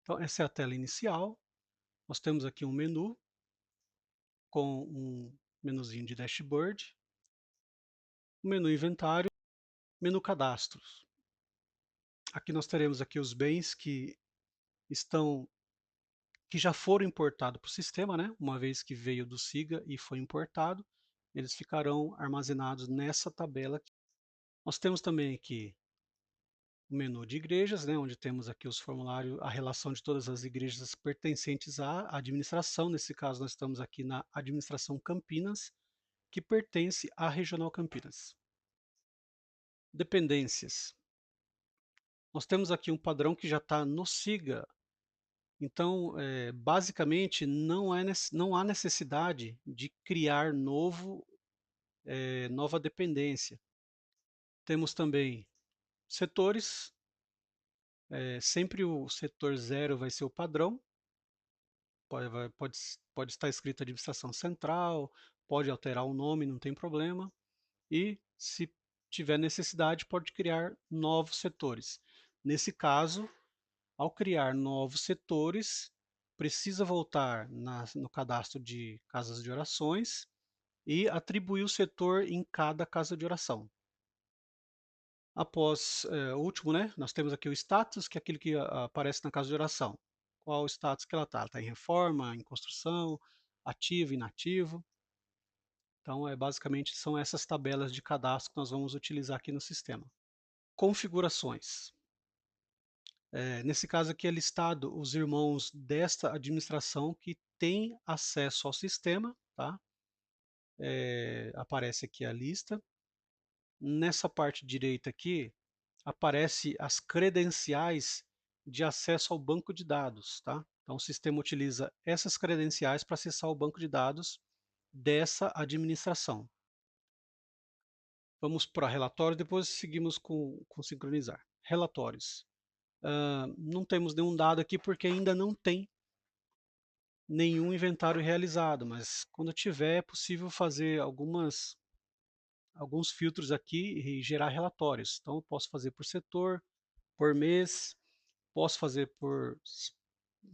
Então, essa é a tela inicial. Nós temos aqui um menu com um menuzinho de dashboard, o menu inventário, menu cadastros. Aqui nós teremos aqui os bens estão que já foram importados para o sistema, né? Uma vez que veio do SIGA e foi importado, eles ficarão armazenados nessa tabela aqui. Nós temos também aqui o menu de igrejas, né, onde temos aqui os formulários, a relação de todas as igrejas pertencentes à administração. Nesse caso, nós estamos aqui na administração Campinas, que pertence à Regional Campinas. Dependências. Nós temos aqui um padrão que já está no SIGA. Então, basicamente, não há necessidade de criar nova dependência. Temos também setores. Sempre o setor 0 vai ser o padrão. Pode estar escrito administração central, pode alterar o nome, não tem problema. E, se tiver necessidade, pode criar novos setores. Nesse caso, ao criar novos setores, precisa voltar no cadastro de casas de orações e atribuir o setor em cada casa de oração. Após o último, né, nós temos aqui o status, que é aquele que aparece na casa de oração. Qual o status que ela está? Está em reforma, em construção, ativo, inativo. Então, basicamente, são essas tabelas de cadastro que nós vamos utilizar aqui no sistema. Configurações. Nesse caso aqui é listado os irmãos desta administração que têm acesso ao sistema, tá? Aparece aqui a lista. Nessa parte direita aqui, aparece as credenciais de acesso ao banco de dados, tá? Então, o sistema utiliza essas credenciais para acessar o banco de dados dessa administração. Vamos para relatório, depois seguimos com sincronizar. Relatórios. Não temos nenhum dado aqui porque ainda não tem nenhum inventário realizado, mas quando tiver é possível fazer alguns filtros aqui e gerar relatórios. Então, eu posso fazer por setor, por mês, posso fazer por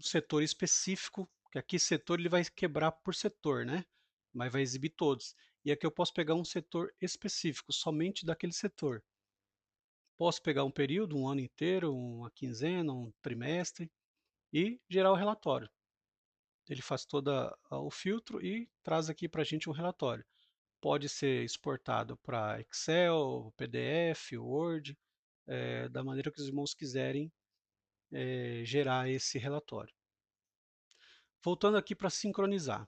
setor específico, que aqui setor ele vai quebrar por setor, né? Mas vai exibir todos. E aqui eu posso pegar um setor específico, somente daquele setor. Posso pegar um período, um ano inteiro, uma quinzena, um trimestre e gerar o relatório. Ele faz todo o filtro e traz aqui para a gente um relatório. Pode ser exportado para Excel, PDF, Word, da maneira que os irmãos quiserem gerar esse relatório. Voltando aqui para sincronizar.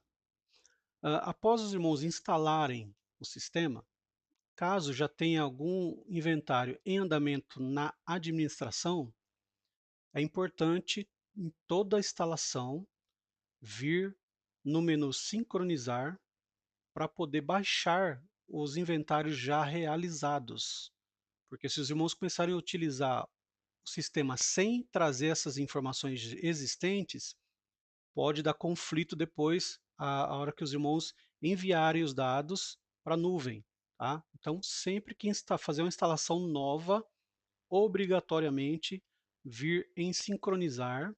Após os irmãos instalarem o sistema, caso já tenha algum inventário em andamento na administração, é importante em toda a instalação vir no menu sincronizar para poder baixar os inventários já realizados. Porque se os irmãos começarem a utilizar o sistema sem trazer essas informações existentes, pode dar conflito depois a hora que os irmãos enviarem os dados para a nuvem. Tá? Então, sempre que fazer uma instalação nova, obrigatoriamente vir em sincronizar,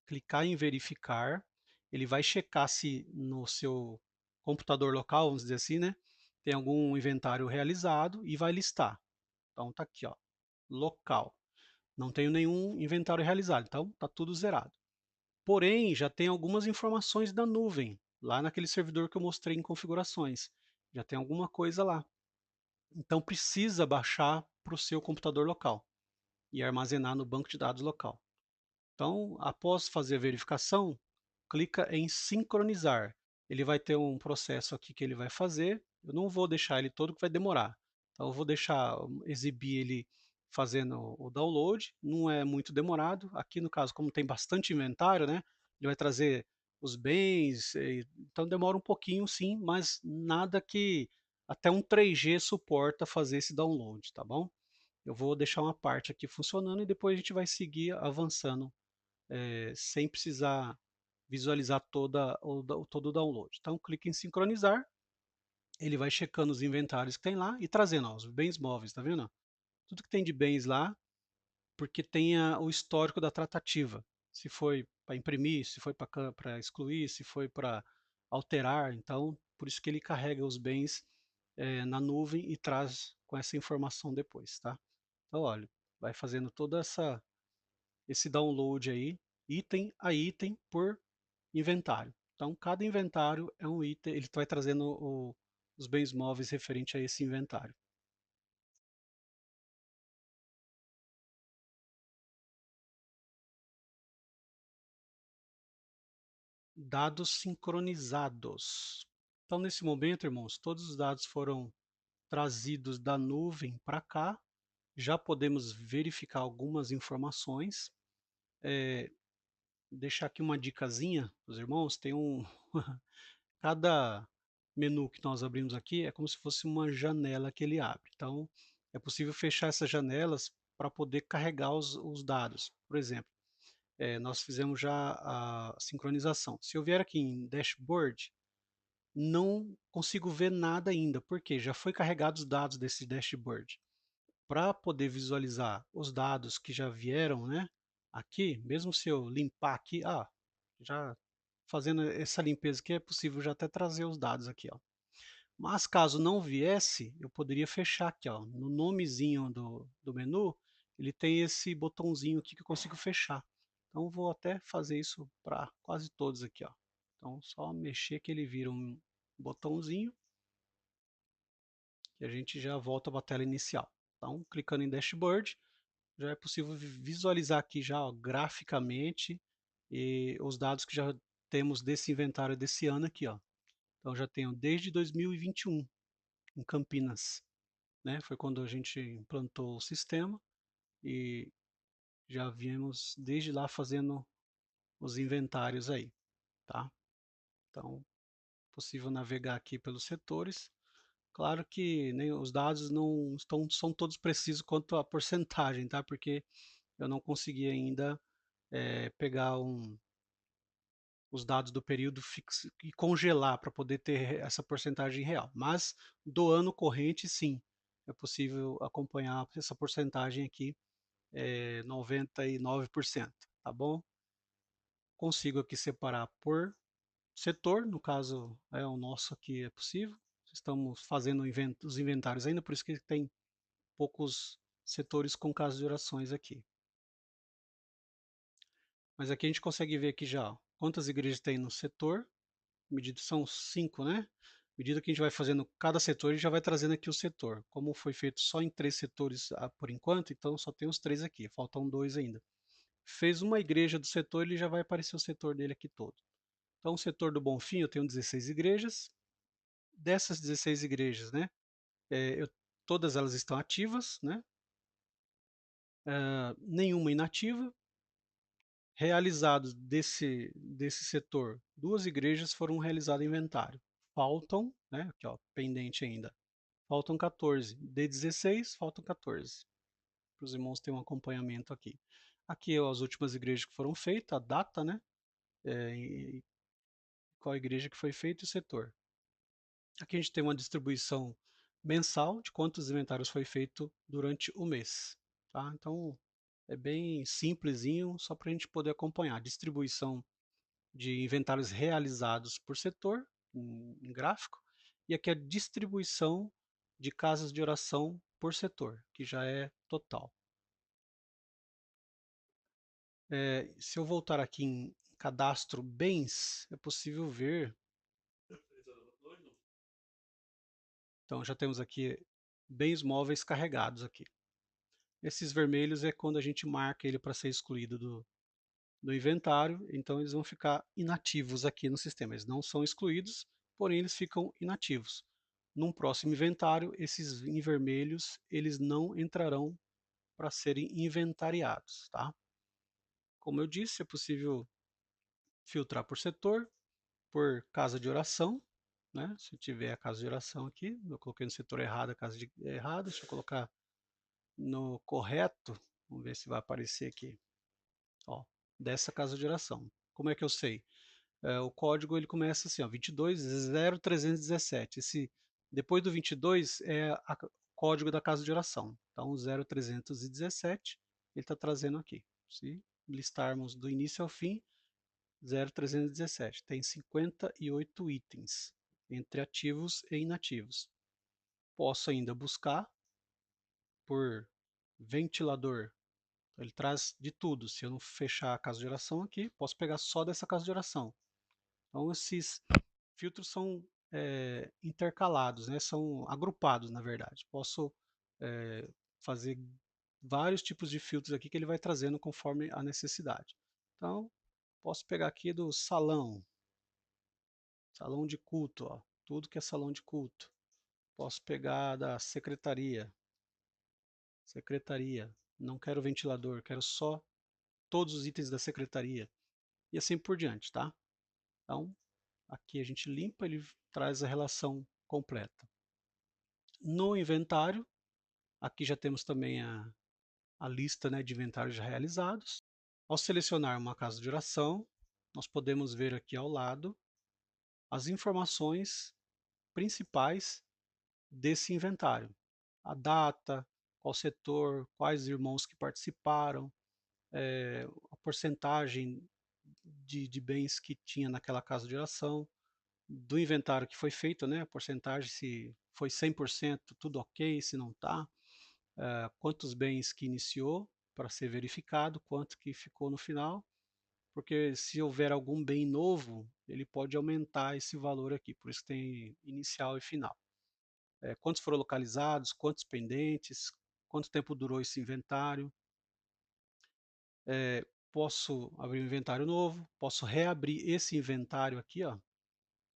clicar em verificar, ele vai checar se no seu computador local, vamos dizer assim, né, tem algum inventário realizado e vai listar. Então tá aqui, ó, local. Não tenho nenhum inventário realizado, então tá tudo zerado. Porém, já tem algumas informações da nuvem, lá naquele servidor que eu mostrei em configurações. Já tem alguma coisa lá. Então precisa baixar para o seu computador local e armazenar no banco de dados local. Então, após fazer a verificação, clica em sincronizar. Ele vai ter um processo aqui que ele vai fazer. Eu não vou deixar ele todo, que vai demorar. Então, eu vou deixar exibir ele fazendo o download. Não é muito demorado. Aqui, no caso, como tem bastante inventário, né? Ele vai trazer os bens. Então, demora um pouquinho, sim, mas nada que até um 3G suporta fazer esse download, tá bom? Eu vou deixar uma parte aqui funcionando e depois a gente vai seguir avançando sem precisar visualizar todo o download. Então, clique em sincronizar, ele vai checando os inventários que tem lá e trazendo ó, os bens móveis, tá vendo? Tudo que tem de bens lá, porque tem o histórico da tratativa. se foi para imprimir, se foi para excluir, se foi para alterar. Então, por isso que ele carrega os bens na nuvem e traz com essa informação depois, tá? Então, olha, vai fazendo toda esse download aí, item a item por inventário. Então, cada inventário é um item, ele vai trazendo os bens móveis referente a esse inventário. Dados sincronizados. Então, nesse momento, irmãos, todos os dados foram trazidos da nuvem para cá. Já podemos verificar algumas informações. Deixar aqui uma dicasinha para os irmãos. Tem cada menu que nós abrimos aqui é como se fosse uma janela que ele abre. Então, é possível fechar essas janelas para poder carregar os dados. Por exemplo, nós fizemos já a sincronização. Se eu vier aqui em Dashboard, não consigo ver nada ainda, porque já foi carregado os dados desse dashboard. Para poder visualizar os dados que já vieram, né, aqui, mesmo se eu limpar aqui, já fazendo essa limpeza aqui é possível já até trazer os dados aqui, ó. Mas caso não viesse, eu poderia fechar aqui, ó, no nomezinho do menu, ele tem esse botãozinho aqui que eu consigo fechar. Então vou até fazer isso para quase todos aqui, ó. Então só mexer que ele vira um botãozinho e a gente já volta para a tela inicial. Então, clicando em Dashboard, já é possível visualizar aqui já ó, graficamente os dados que já temos desse inventário desse ano aqui, ó. Então já tenho desde 2021 em Campinas, né? Foi quando a gente implantou o sistema e já viemos desde lá fazendo os inventários aí, tá? Então, possível navegar aqui pelos setores. Claro que nem os dados não são todos precisos quanto à porcentagem, tá? Porque eu não consegui ainda pegar os dados do período fixo e congelar para poder ter essa porcentagem real. Mas do ano corrente, sim, é possível acompanhar essa porcentagem aqui, 99%, tá bom? Consigo aqui separar por setor, no caso é o nosso aqui é possível. Estamos fazendo os inventários ainda, por isso que tem poucos setores com casos de orações aqui. Mas aqui a gente consegue ver aqui já quantas igrejas tem no setor, medida são 5, né? À medida que a gente vai fazendo cada setor, ele já vai trazendo aqui o setor. Como foi feito só em 3 setores por enquanto, então só tem os 3 aqui, faltam 2 ainda. Fez uma igreja do setor, ele já vai aparecer o setor dele aqui todo. Então, o setor do Bonfim, eu tenho 16 igrejas. Dessas 16 igrejas, né? Todas elas estão ativas, né? Nenhuma inativa. Realizados desse setor, 2 igrejas foram realizadas inventário. Faltam, né? Aqui, ó, pendente ainda. Faltam 14. De 16, faltam 14. Para os irmãos terem um acompanhamento aqui. Aqui ó, as últimas igrejas que foram feitas, a data, né? Qual igreja que foi feita e o setor. Aqui a gente tem uma distribuição mensal de quantos inventários foi feito durante o mês. Tá? Então, é bem simplesinho, só para a gente poder acompanhar. Distribuição de inventários realizados por setor, em gráfico, e aqui a distribuição de casas de oração por setor, que já é total. Se eu voltar aqui em cadastro bens, é possível ver. Então já temos aqui bens móveis carregados aqui. Esses vermelhos é quando a gente marca ele para ser excluído do inventário, então eles vão ficar inativos aqui no sistema. Eles não são excluídos, porém eles ficam inativos. Num próximo inventário, esses em vermelhos, eles não entrarão para serem inventariados, tá? Como eu disse, é possível filtrar por setor, por casa de oração, né? Se tiver a casa de oração aqui, eu coloquei no setor errado a casa de errada, deixa eu colocar no correto, vamos ver se vai aparecer aqui, ó, dessa casa de oração. Como é que eu sei? O código ele começa assim, ó, 22.0317. Depois do 22 é o código da casa de oração. Então, 0317 ele está trazendo aqui. listarmos do início ao fim, 0,317. Tem 58 itens, entre ativos e inativos. Posso ainda buscar por ventilador. Ele traz de tudo. Se eu não fechar a casa de geração aqui, posso pegar só dessa casa de geração. Então, esses filtros são intercalados, né? São agrupados, na verdade. Posso fazer vários tipos de filtros aqui que ele vai trazendo conforme a necessidade. Então, posso pegar aqui do salão, salão de culto, ó, tudo que é salão de culto. Posso pegar da secretaria, secretaria, não quero ventilador, quero só todos os itens da secretaria. E assim por diante, tá? Então, aqui a gente limpa, ele traz a relação completa. No inventário, aqui já temos também a lista, né, de inventários já realizados. Ao selecionar uma casa de oração, nós podemos ver aqui ao lado as informações principais desse inventário. A data, qual setor, quais irmãos que participaram, a porcentagem de bens que tinha naquela casa de oração, do inventário que foi feito, né, a porcentagem, se foi 100%, tudo ok, se não está, quantos bens que iniciou para ser verificado, quanto que ficou no final, porque se houver algum bem novo, ele pode aumentar esse valor aqui, por isso tem inicial e final. Quantos foram localizados, quantos pendentes, quanto tempo durou esse inventário. Posso abrir um inventário novo, posso reabrir esse inventário aqui, ó.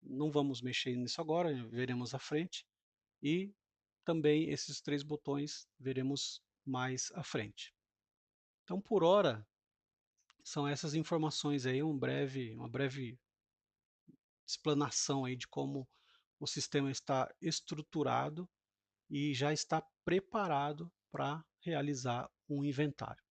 Não vamos mexer nisso agora, veremos à frente. E também esses 3 botões veremos mais à frente. Então, por hora, são essas informações aí, uma breve explanação aí de como o sistema está estruturado e já está preparado para realizar um inventário.